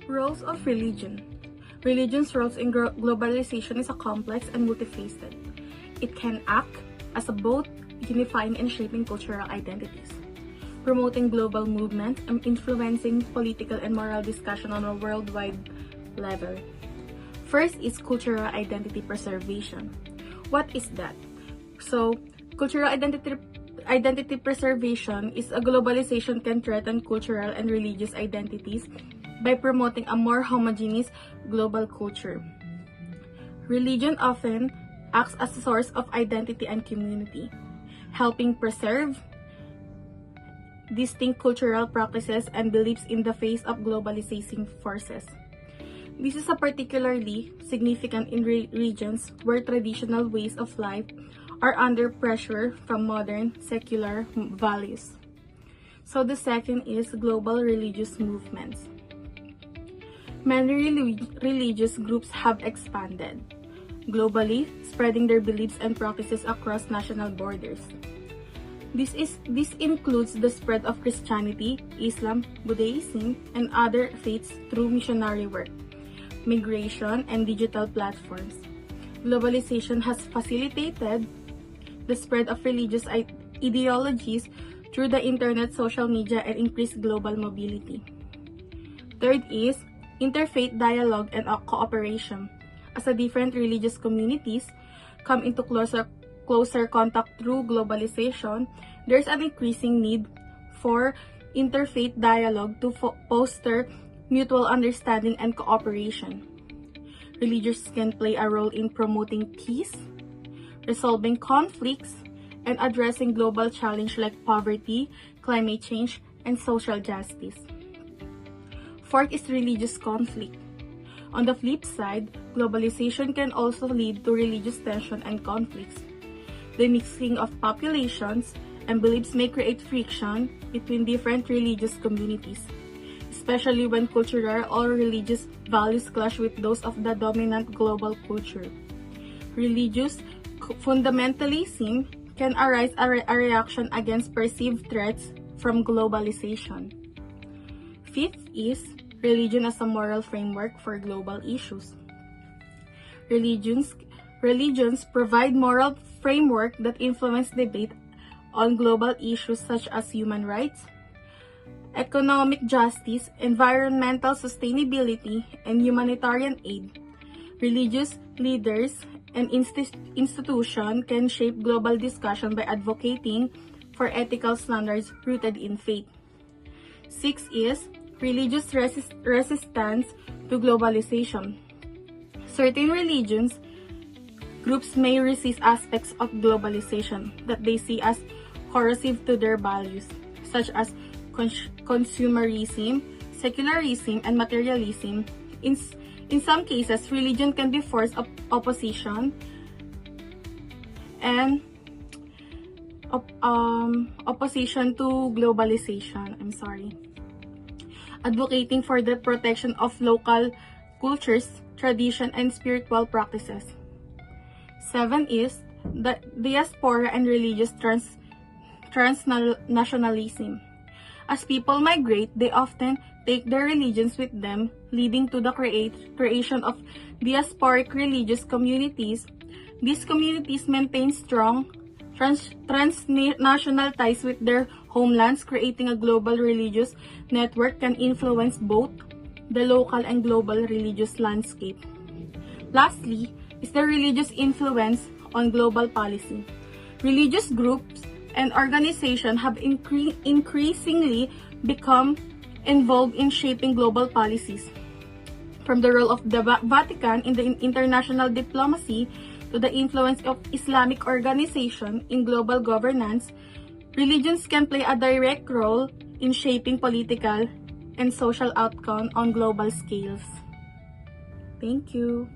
Roles of religion. Religion's roles in globalization is a complex and multifaceted. It can act as a both unifying and shaping cultural identities, promoting global movements and influencing political and moral discussion on a worldwide level. First is cultural identity preservation. What is that? So, cultural identity preservation is a globalization can threaten cultural and religious identities by promoting a more homogeneous global culture. Religion often acts as a source of identity and community, helping preserve distinct cultural practices and beliefs in the face of globalizing forces. This is particularly significant in regions where traditional ways of life are under pressure from modern secular values. So the second is global religious movements. Many religious groups have expanded globally, spreading their beliefs and practices across national borders. This includes the spread of Christianity, Islam, Buddhism, and other faiths through missionary work, migration, and digital platforms. Globalization has facilitated the spread of religious ideologies through the internet, social media, and increased global mobility. Third is interfaith dialogue and cooperation. As different religious communities come into closer contact through globalization, there's an increasing need for interfaith dialogue to foster mutual understanding and cooperation. Religions can play a role in promoting peace, resolving conflicts, and addressing global challenges like poverty, climate change, and social justice. Fourth is religious conflict. On the flip side, globalization can also lead to religious tension and conflicts. The mixing of populations and beliefs may create friction between different religious communities, especially when cultural or religious values clash with those of the dominant global culture. Religious fundamentalism can arise a reaction against perceived threats from globalization. Fifth is religion as a moral framework for global issues. Religions provide moral framework that influence debate on global issues such as human rights, economic justice, environmental sustainability, and humanitarian aid. Religious leaders and institutions can shape global discussion by advocating for ethical standards rooted in faith. Six is religious resistance to globalization. Certain religions groups may resist aspects of globalization that they see as corrosive to their values, such as consumerism, secularism, and materialism. In some cases, religion can be forced opposition and opposition to globalization. Advocating for the protection of local cultures, tradition, and spiritual practices. 7 is the diaspora and religious transnationalism. As people migrate, they often take their religions with them, leading to the creation of diasporic religious communities. These communities maintain strong transnational ties with their homelands, creating a global religious network can influence both the local and global religious landscape. Lastly, is the religious influence on global policy. Religious groups and organizations have increasingly become involved in shaping global policies. From the role of the Vatican in the international diplomacy to the influence of Islamic organizations in global governance, religions can play a direct role in shaping political and social outcomes on global scales. Thank you.